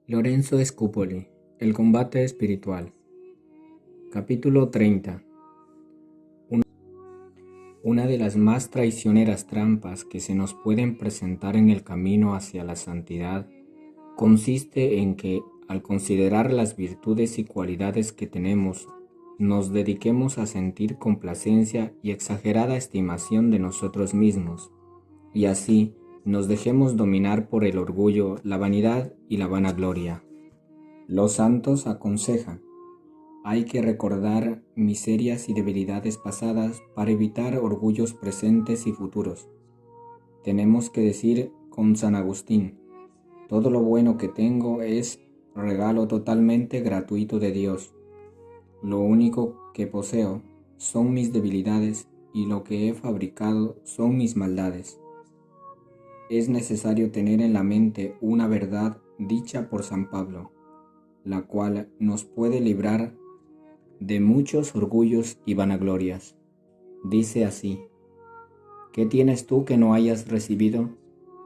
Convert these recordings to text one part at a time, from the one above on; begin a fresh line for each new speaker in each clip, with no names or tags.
Lorenzo Scupoli, El combate espiritual. Capítulo 30. Una de las más traicioneras trampas que se nos pueden presentar en el camino hacia la santidad consiste en que, al considerar las virtudes y cualidades que tenemos, nos dediquemos a sentir complacencia y exagerada estimación de nosotros mismos, y así nos dejemos dominar por el orgullo, la vanidad y la vanagloria. Los santos aconsejan: hay que recordar miserias y debilidades pasadas para evitar orgullos presentes y futuros. Tenemos que decir con San Agustín: todo lo bueno que tengo es regalo totalmente gratuito de Dios. Lo único que poseo son mis debilidades y lo que he fabricado son mis maldades. Es necesario tener en la mente una verdad dicha por San Pablo, la cual nos puede librar de muchos orgullos y vanaglorias. Dice así: ¿qué tienes tú que no hayas recibido?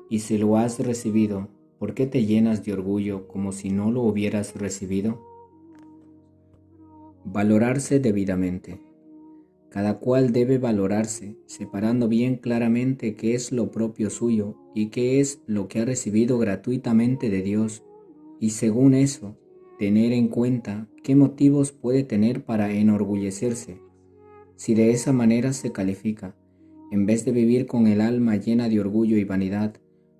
Y si lo has recibido, ¿por qué te llenas de orgullo como si no lo hubieras recibido? Valorarse debidamente. Cada cual debe valorarse, separando bien claramente qué es lo propio suyo y qué es lo que ha recibido gratuitamente de Dios, y según eso, tener en cuenta qué motivos puede tener para enorgullecerse. Si de esa manera se califica, en vez de vivir con el alma llena de orgullo y vanidad,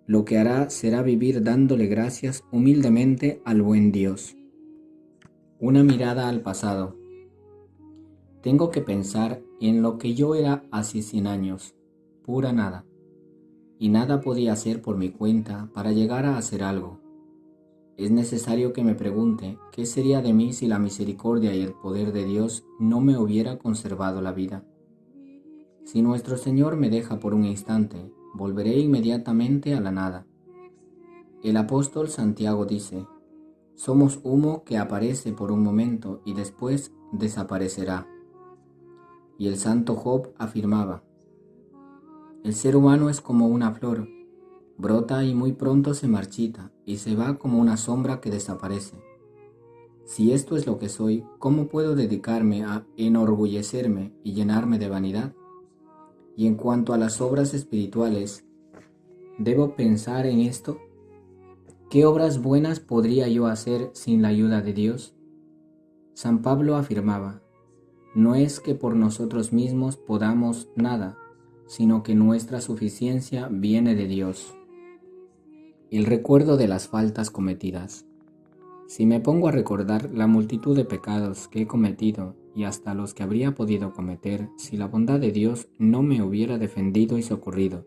lo que hará será vivir dándole gracias humildemente al buen Dios. Una mirada al pasado. Tengo que pensar en lo que yo era hace 100 años, pura nada, y nada podía hacer por mi cuenta para llegar a hacer algo. Es necesario que me pregunte qué sería de mí si la misericordia y el poder de Dios no me hubiera conservado la vida. Si nuestro Señor me deja por un instante, volveré inmediatamente a la nada. El apóstol Santiago dice: somos humo que aparece por un momento y después desaparecerá. Y el santo Job afirmaba: el ser humano es como una flor, brota y muy pronto se marchita y se va como una sombra que desaparece. Si esto es lo que soy, ¿cómo puedo dedicarme a enorgullecerme y llenarme de vanidad? Y en cuanto a las obras espirituales, ¿debo pensar en esto? ¿Qué obras buenas podría yo hacer sin la ayuda de Dios? San Pablo afirmaba: no es que por nosotros mismos podamos nada, sino que nuestra suficiencia viene de Dios. El recuerdo de las faltas cometidas. Si me pongo a recordar la multitud de pecados que he cometido y hasta los que habría podido cometer si la bondad de Dios no me hubiera defendido y socorrido,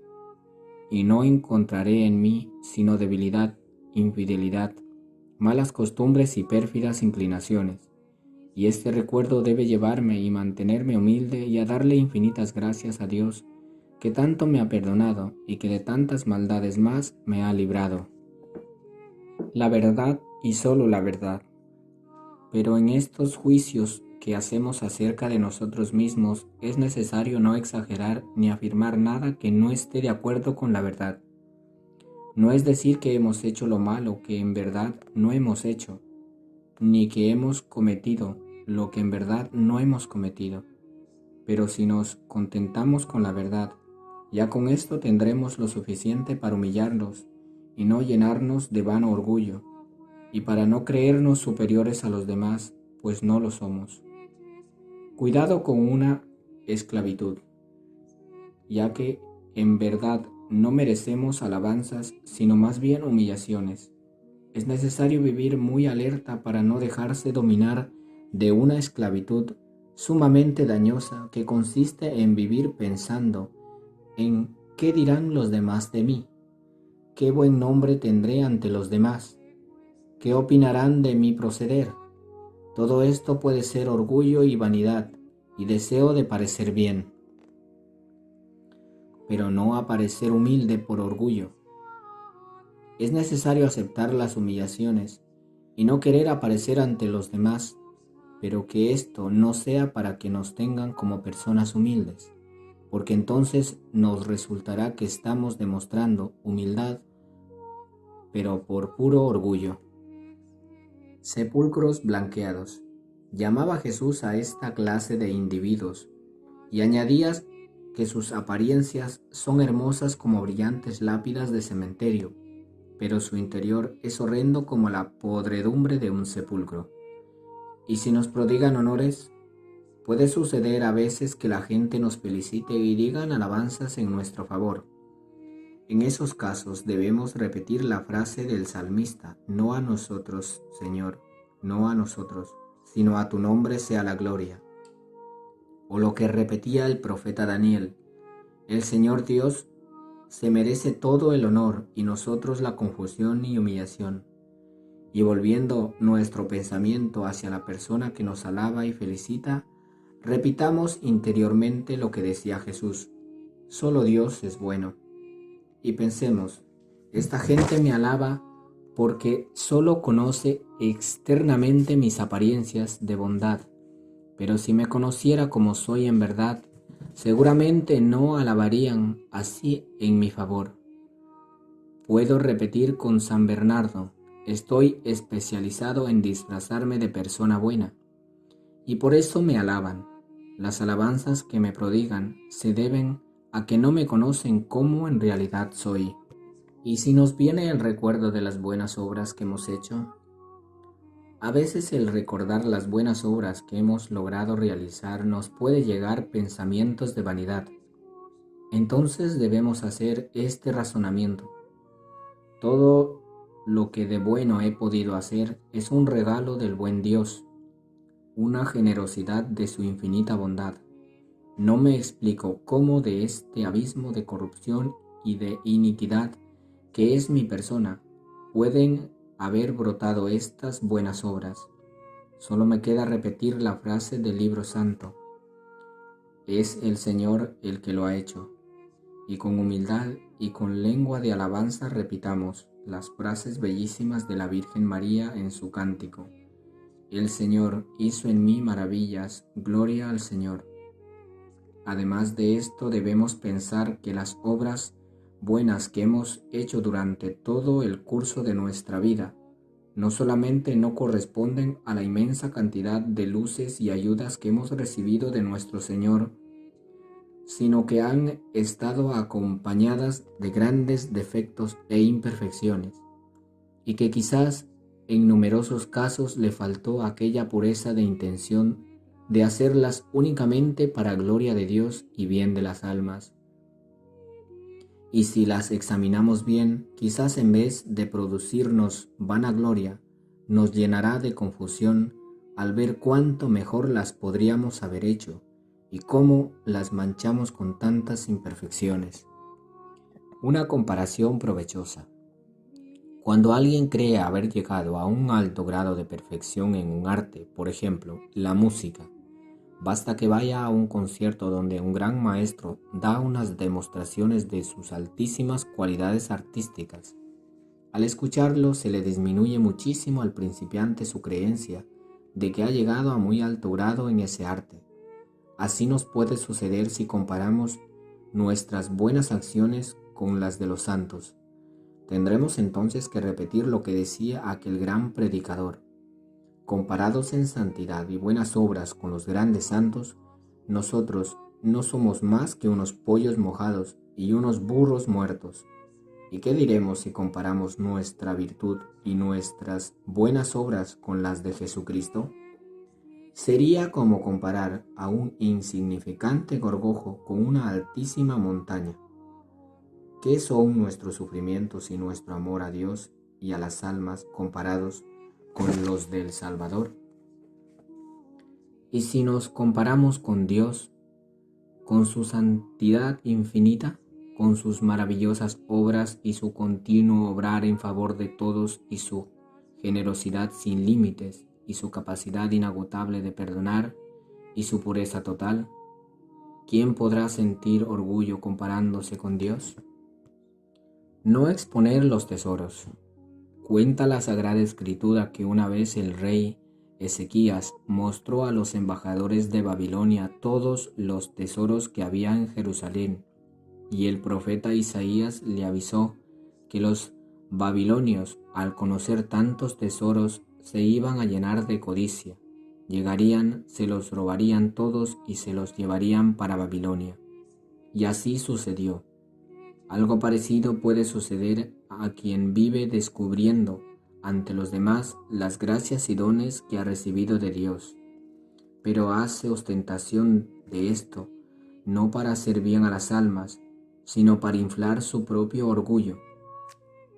y no encontraré en mí sino debilidad, infidelidad, malas costumbres y pérfidas inclinaciones, y este recuerdo debe llevarme y mantenerme humilde y a darle infinitas gracias a Dios, que tanto me ha perdonado y que de tantas maldades más me ha librado. La verdad y solo la verdad. Pero en estos juicios que hacemos acerca de nosotros mismos es necesario no exagerar ni afirmar nada que no esté de acuerdo con la verdad. No es decir que hemos hecho lo malo que en verdad no hemos hecho, ni que hemos cometido lo que en verdad no hemos cometido. Pero si nos contentamos con la verdad, ya con esto tendremos lo suficiente para humillarnos y no llenarnos de vano orgullo, y para no creernos superiores a los demás, pues no lo somos. Cuidado con una esclavitud, ya que en verdad no merecemos alabanzas, sino más bien humillaciones. Es necesario vivir muy alerta para no dejarse dominar de una esclavitud sumamente dañosa que consiste en vivir pensando en qué dirán los demás de mí, qué buen nombre tendré ante los demás, qué opinarán de mi proceder. Todo esto puede ser orgullo y vanidad y deseo de parecer bien, pero no aparecer humilde por orgullo. Es necesario aceptar las humillaciones y no querer aparecer ante los demás, pero que esto no sea para que nos tengan como personas humildes, porque entonces nos resultará que estamos demostrando humildad, pero por puro orgullo. Sepulcros blanqueados. Llamaba Jesús a esta clase de individuos y añadía que sus apariencias son hermosas como brillantes lápidas de cementerio, pero su interior es horrendo como la podredumbre de un sepulcro. Y si nos prodigan honores, puede suceder a veces que la gente nos felicite y digan alabanzas en nuestro favor. En esos casos debemos repetir la frase del salmista: no a nosotros, Señor, no a nosotros, sino a tu nombre sea la gloria. O lo que repetía el profeta Daniel: el Señor Dios se merece todo el honor y nosotros la confusión y humillación. Y volviendo nuestro pensamiento hacia la persona que nos alaba y felicita, repitamos interiormente lo que decía Jesús: solo Dios es bueno. Y pensemos: esta gente me alaba porque solo conoce externamente mis apariencias de bondad, pero si me conociera como soy en verdad, seguramente no alabarían así en mi favor. Puedo repetir con San Bernardo: estoy especializado en disfrazarme de persona buena, y por eso me alaban. Las alabanzas que me prodigan se deben a que no me conocen como en realidad soy. Y si nos viene el recuerdo de las buenas obras que hemos hecho, a veces el recordar las buenas obras que hemos logrado realizar nos puede llegar pensamientos de vanidad. Entonces debemos hacer este razonamiento: todo lo que de bueno he podido hacer es un regalo del buen Dios, una generosidad de su infinita bondad. No me explico cómo de este abismo de corrupción y de iniquidad que es mi persona pueden haber brotado estas buenas obras. Solo me queda repetir la frase del libro santo: es el Señor el que lo ha hecho. Y con humildad y con lengua de alabanza repitamos las frases bellísimas de la Virgen María en su cántico: el Señor hizo en mí maravillas, gloria al Señor. Además de esto, debemos pensar que las obras buenas que hemos hecho durante todo el curso de nuestra vida no solamente no corresponden a la inmensa cantidad de luces y ayudas que hemos recibido de nuestro Señor, sino que han estado acompañadas de grandes defectos e imperfecciones, y que quizás en numerosos casos le faltó aquella pureza de intención de hacerlas únicamente para gloria de Dios y bien de las almas. Y si las examinamos bien, quizás en vez de producirnos vanagloria, nos llenará de confusión al ver cuánto mejor las podríamos haber hecho y cómo las manchamos con tantas imperfecciones. Una comparación provechosa. Cuando alguien cree haber llegado a un alto grado de perfección en un arte, por ejemplo, la música, basta que vaya a un concierto donde un gran maestro da unas demostraciones de sus altísimas cualidades artísticas. Al escucharlo se le disminuye muchísimo al principiante su creencia de que ha llegado a muy alto grado en ese arte. Así nos puede suceder si comparamos nuestras buenas acciones con las de los santos. Tendremos entonces que repetir lo que decía aquel gran predicador: comparados en santidad y buenas obras con los grandes santos, nosotros no somos más que unos pollos mojados y unos burros muertos. ¿Y qué diremos si comparamos nuestra virtud y nuestras buenas obras con las de Jesucristo? Sería como comparar a un insignificante gorgojo con una altísima montaña. ¿Qué son nuestros sufrimientos y nuestro amor a Dios y a las almas comparados con los del Salvador? Y si nos comparamos con Dios, con su santidad infinita, con sus maravillosas obras y su continuo obrar en favor de todos y su generosidad sin límites y su capacidad inagotable de perdonar y su pureza total, ¿quién podrá sentir orgullo comparándose con Dios? No exponer los tesoros. Cuenta la Sagrada Escritura que una vez el rey Ezequías mostró a los embajadores de Babilonia todos los tesoros que había en Jerusalén, y el profeta Isaías le avisó que los babilonios, al conocer tantos tesoros, se iban a llenar de codicia. Llegarían, se los robarían todos y se los llevarían para Babilonia. Y así sucedió. Algo parecido puede suceder a quien vive descubriendo ante los demás las gracias y dones que ha recibido de Dios, pero hace ostentación de esto, no para hacer bien a las almas, sino para inflar su propio orgullo.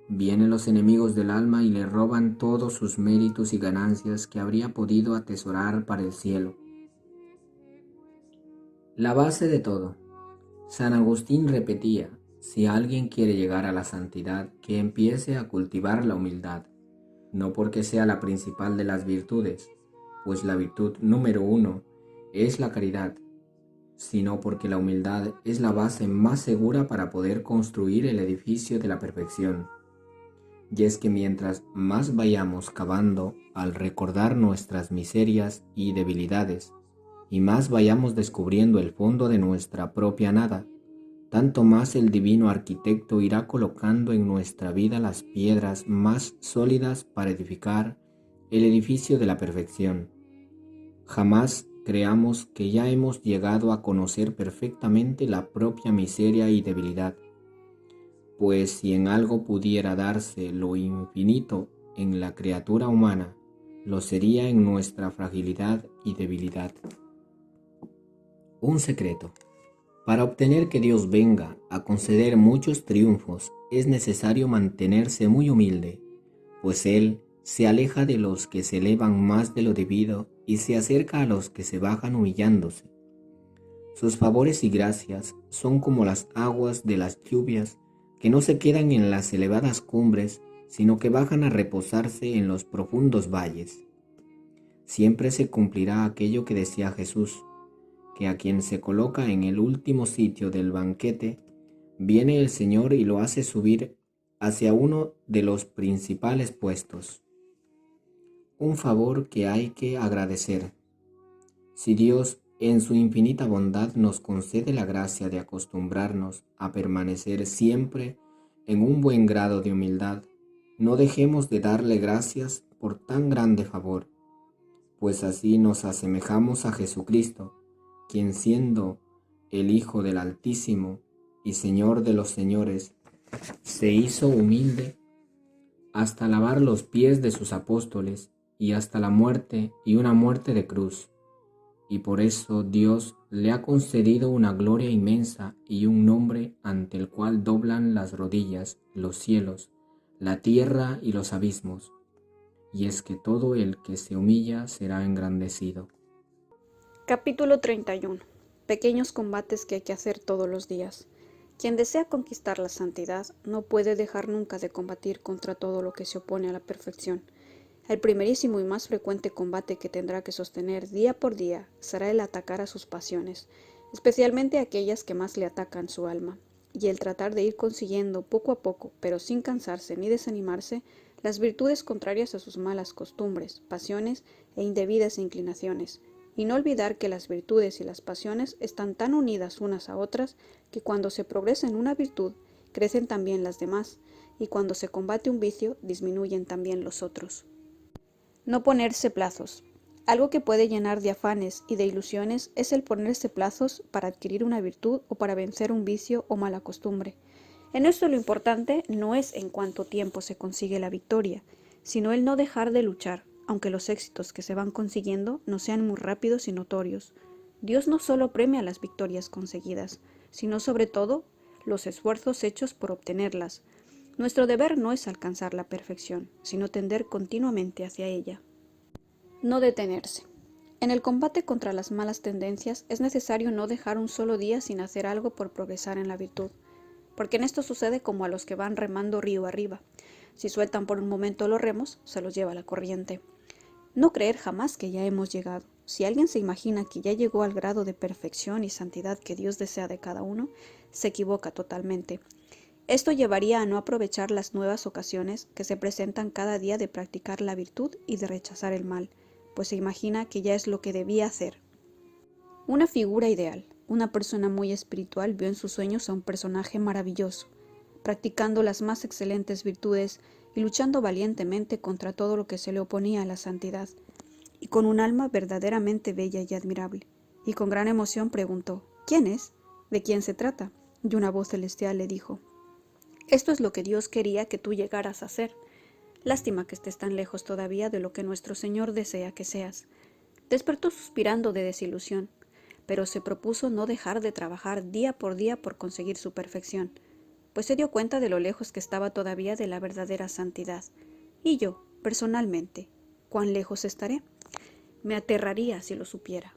Vienen los enemigos del alma y le roban todos sus méritos y ganancias que habría podido atesorar para el cielo. La base de todo. San Agustín repetía: si alguien quiere llegar a la santidad, que empiece a cultivar la humildad, no porque sea la principal de las virtudes, pues la virtud número 1 es la caridad, sino porque la humildad es la base más segura para poder construir el edificio de la perfección. Y es que mientras más vayamos cavando al recordar nuestras miserias y debilidades, y más vayamos descubriendo el fondo de nuestra propia nada, tanto más el divino arquitecto irá colocando en nuestra vida las piedras más sólidas para edificar el edificio de la perfección. Jamás creamos que ya hemos llegado a conocer perfectamente la propia miseria y debilidad, pues si en algo pudiera darse lo infinito en la criatura humana, lo sería en nuestra fragilidad y debilidad. Un secreto. Para obtener que Dios venga a conceder muchos triunfos, es necesario mantenerse muy humilde, pues Él se aleja de los que se elevan más de lo debido y se acerca a los que se bajan humillándose. Sus favores y gracias son como las aguas de las lluvias, que no se quedan en las elevadas cumbres, sino que bajan a reposarse en los profundos valles. Siempre se cumplirá aquello que decía Jesús, que a quien se coloca en el último sitio del banquete, viene el Señor y lo hace subir hacia uno de los principales puestos. Un favor que hay que agradecer. Si Dios, en su infinita bondad, nos concede la gracia de acostumbrarnos a permanecer siempre en un buen grado de humildad, no dejemos de darle gracias por tan grande favor, pues así nos asemejamos a Jesucristo, quien siendo el Hijo del Altísimo y Señor de los señores, se hizo humilde hasta lavar los pies de sus apóstoles y hasta la muerte y una muerte de cruz. Y por eso Dios le ha concedido una gloria inmensa y un nombre ante el cual doblan las rodillas los cielos, la tierra y los abismos. Y es que todo el que se humilla será engrandecido.
Capítulo 31. Pequeños combates que hay que hacer todos los días. Quien desea conquistar la santidad no puede dejar nunca de combatir contra todo lo que se opone a la perfección. El primerísimo y más frecuente combate que tendrá que sostener día por día será el atacar a sus pasiones, especialmente aquellas que más le atacan su alma, y el tratar de ir consiguiendo poco a poco, pero sin cansarse ni desanimarse, las virtudes contrarias a sus malas costumbres, pasiones e indebidas inclinaciones, y no olvidar que las virtudes y las pasiones están tan unidas unas a otras que cuando se progresa en una virtud, crecen también las demás, y cuando se combate un vicio, disminuyen también los otros. No ponerse plazos. Algo que puede llenar de afanes y de ilusiones es el ponerse plazos para adquirir una virtud o para vencer un vicio o mala costumbre. En esto lo importante no es en cuánto tiempo se consigue la victoria, sino el no dejar de luchar, aunque los éxitos que se van consiguiendo no sean muy rápidos y notorios. Dios no solo premia las victorias conseguidas, sino sobre todo los esfuerzos hechos por obtenerlas. Nuestro deber no es alcanzar la perfección, sino tender continuamente hacia ella. No detenerse. En el combate contra las malas tendencias es necesario no dejar un solo día sin hacer algo por progresar en la virtud, porque en esto sucede como a los que van remando río arriba. Si sueltan por un momento los remos, se los lleva la corriente. No creer jamás que ya hemos llegado. Si alguien se imagina que ya llegó al grado de perfección y santidad que Dios desea de cada uno, se equivoca totalmente. Esto llevaría a no aprovechar las nuevas ocasiones que se presentan cada día de practicar la virtud y de rechazar el mal, pues se imagina que ya es lo que debía hacer. Una figura ideal. Una persona muy espiritual vio en sus sueños a un personaje maravilloso, practicando las más excelentes virtudes y luchando valientemente contra todo lo que se le oponía a la santidad, y con un alma verdaderamente bella y admirable. Y con gran emoción preguntó: ¿Quién es? ¿De quién se trata? Y una voz celestial le dijo: Esto es lo que Dios quería que tú llegaras a ser. Lástima que estés tan lejos todavía de lo que nuestro Señor desea que seas. Despertó suspirando de desilusión, pero se propuso no dejar de trabajar día por día por conseguir su perfección, pues se dio cuenta de lo lejos que estaba todavía de la verdadera santidad. Y yo, personalmente, ¿cuán lejos estaré? Me aterraría si lo supiera.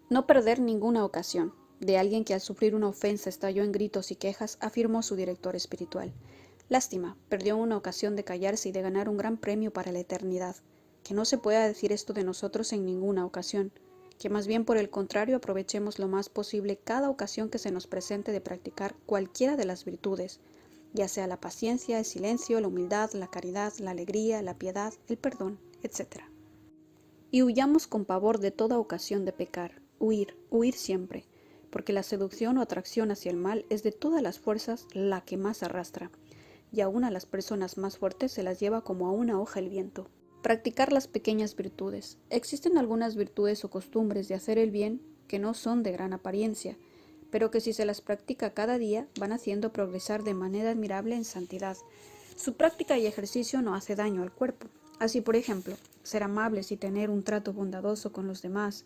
No perder ninguna ocasión, de alguien que al sufrir una ofensa estalló en gritos y quejas, afirmó su director espiritual. Lástima, perdió una ocasión de callarse y de ganar un gran premio para la eternidad. Que no se pueda decir esto de nosotros en ninguna ocasión, que más bien por el contrario aprovechemos lo más posible cada ocasión que se nos presente de practicar cualquiera de las virtudes, ya sea la paciencia, el silencio, la humildad, la caridad, la alegría, la piedad, el perdón, etc. Y huyamos con pavor de toda ocasión de pecar, huir siempre, porque la seducción o atracción hacia el mal es de todas las fuerzas la que más arrastra, y aún a las personas más fuertes se las lleva como a una hoja el viento. Practicar las pequeñas virtudes. Existen algunas virtudes o costumbres de hacer el bien que no son de gran apariencia, pero que si se las practica cada día van haciendo progresar de manera admirable en santidad. Su práctica y ejercicio no hace daño al cuerpo. Así, por ejemplo, ser amables y tener un trato bondadoso con los demás,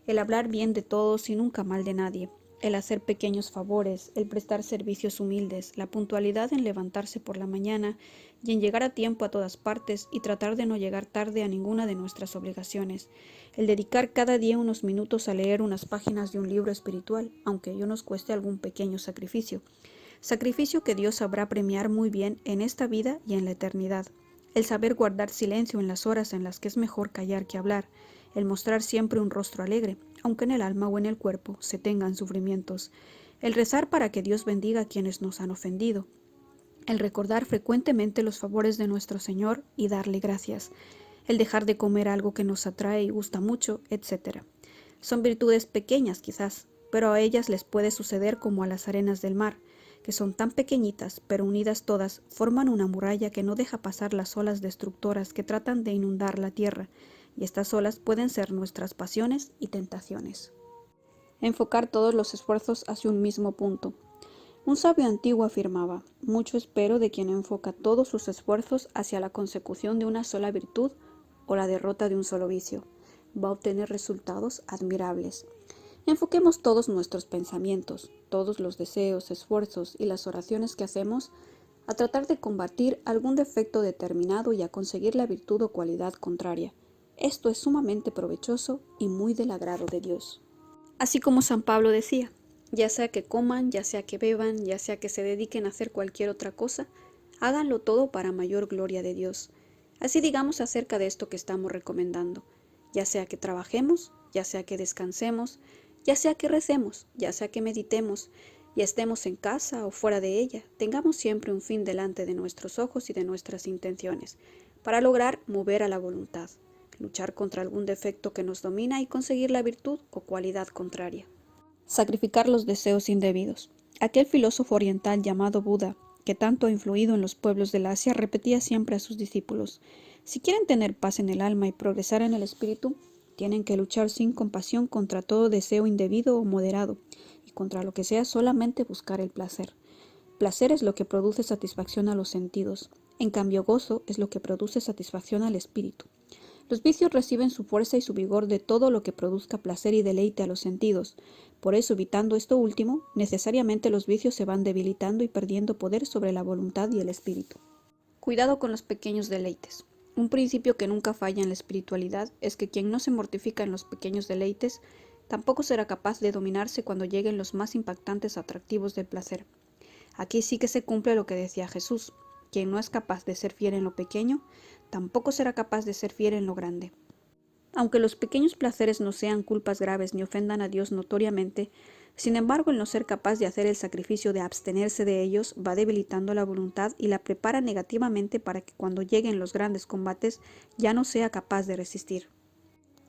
el hablar bien de todos y nunca mal de nadie, el hacer pequeños favores, el prestar servicios humildes, la puntualidad en levantarse por la mañana y en llegar a tiempo a todas partes y tratar de no llegar tarde a ninguna de nuestras obligaciones, el dedicar cada día unos minutos a leer unas páginas de un libro espiritual, aunque ello nos cueste algún pequeño sacrificio que Dios sabrá premiar muy bien en esta vida y en la eternidad, el saber guardar silencio en las horas en las que es mejor callar que hablar, el mostrar siempre un rostro alegre, aunque en el alma o en el cuerpo se tengan sufrimientos, el rezar para que Dios bendiga a quienes nos han ofendido, el recordar frecuentemente los favores de nuestro Señor y darle gracias, el dejar de comer algo que nos atrae y gusta mucho, etc. Son virtudes pequeñas quizás, pero a ellas les puede suceder como a las arenas del mar, que son tan pequeñitas, pero unidas todas, forman una muralla que no deja pasar las olas destructoras que tratan de inundar la tierra, y estas olas pueden ser nuestras pasiones y tentaciones. Enfocar todos los esfuerzos hacia un mismo punto. Un sabio antiguo afirmaba: mucho espero de quien enfoca todos sus esfuerzos hacia la consecución de una sola virtud o la derrota de un solo vicio. Va a obtener resultados admirables. Enfoquemos todos nuestros pensamientos, todos los deseos, esfuerzos y las oraciones que hacemos a tratar de combatir algún defecto determinado y a conseguir la virtud o cualidad contraria. Esto es sumamente provechoso y muy del agrado de Dios. Así como San Pablo decía: ya sea que coman, ya sea que beban, ya sea que se dediquen a hacer cualquier otra cosa, háganlo todo para mayor gloria de Dios. Así digamos acerca de esto que estamos recomendando, ya sea que trabajemos, ya sea que descansemos, ya sea que recemos, ya sea que meditemos, ya estemos en casa o fuera de ella, tengamos siempre un fin delante de nuestros ojos y de nuestras intenciones, para lograr mover a la voluntad, luchar contra algún defecto que nos domina y conseguir la virtud o cualidad contraria. Sacrificar los deseos indebidos. Aquel filósofo oriental llamado Buda, que tanto ha influido en los pueblos del Asia, repetía siempre a sus discípulos: si quieren tener paz en el alma y progresar en el espíritu, tienen que luchar sin compasión contra todo deseo indebido o moderado, y contra lo que sea solamente buscar el placer. Placer es lo que produce satisfacción a los sentidos, en cambio gozo es lo que produce satisfacción al espíritu. Los vicios reciben su fuerza y su vigor de todo lo que produzca placer y deleite a los sentidos. Por eso, evitando esto último, necesariamente los vicios se van debilitando y perdiendo poder sobre la voluntad y el espíritu. Cuidado con los pequeños deleites. Un principio que nunca falla en la espiritualidad es que quien no se mortifica en los pequeños deleites, tampoco será capaz de dominarse cuando lleguen los más impactantes atractivos del placer. Aquí sí que se cumple lo que decía Jesús: quien no es capaz de ser fiel en lo pequeño, tampoco será capaz de ser fiel en lo grande. Aunque los pequeños placeres no sean culpas graves ni ofendan a Dios notoriamente, sin embargo el no ser capaz de hacer el sacrificio de abstenerse de ellos va debilitando la voluntad y la prepara negativamente para que cuando lleguen los grandes combates ya no sea capaz de resistir.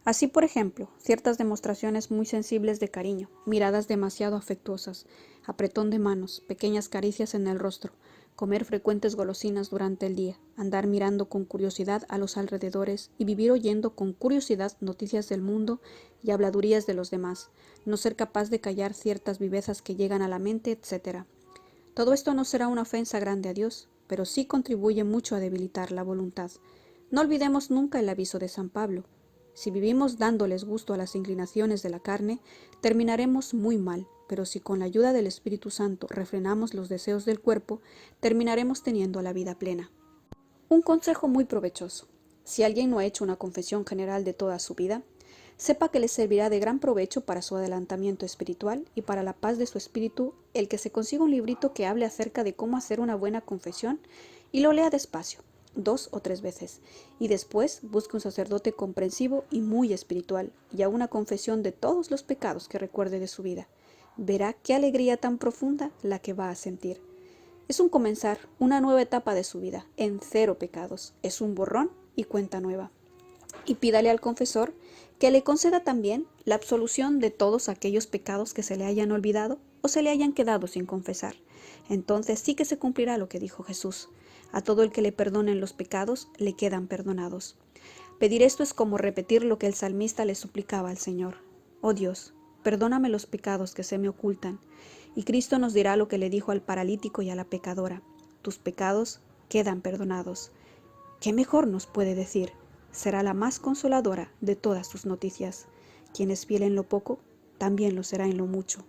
Así, por ejemplo, ciertas demostraciones muy sensibles de cariño, miradas demasiado afectuosas, apretón de manos, pequeñas caricias en el rostro, comer frecuentes golosinas durante el día, andar mirando con curiosidad a los alrededores y vivir oyendo con curiosidad noticias del mundo y habladurías de los demás, no ser capaz de callar ciertas vivezas que llegan a la mente, etc. Todo esto no será una ofensa grande a Dios, pero sí contribuye mucho a debilitar la voluntad. No olvidemos nunca el aviso de San Pablo. Si vivimos dándoles gusto a las inclinaciones de la carne, terminaremos muy mal, pero si con la ayuda del Espíritu Santo refrenamos los deseos del cuerpo, terminaremos teniendo la vida plena. Un consejo muy provechoso. Si alguien no ha hecho una confesión general de toda su vida, sepa que le servirá de gran provecho para su adelantamiento espiritual y para la paz de su espíritu el que se consiga un librito que hable acerca de cómo hacer una buena confesión y lo lea despacio, 2 o 3 veces, y después busque un sacerdote comprensivo y muy espiritual, y a una confesión de todos los pecados que recuerde de su vida. Verá qué alegría tan profunda la que va a sentir. Es un comenzar, una nueva etapa de su vida, en 0 pecados. Es un borrón y cuenta nueva. Y pídale al confesor que le conceda también la absolución de todos aquellos pecados que se le hayan olvidado o se le hayan quedado sin confesar. Entonces sí que se cumplirá lo que dijo Jesús. A todo el que le perdonen los pecados, le quedan perdonados. Pedir esto es como repetir lo que el salmista le suplicaba al Señor. Oh Dios, perdóname los pecados que se me ocultan. Y Cristo nos dirá lo que le dijo al paralítico y a la pecadora. Tus pecados quedan perdonados. ¿Qué mejor nos puede decir? Será la más consoladora de todas sus noticias. Quien es fiel en lo poco, también lo será en lo mucho.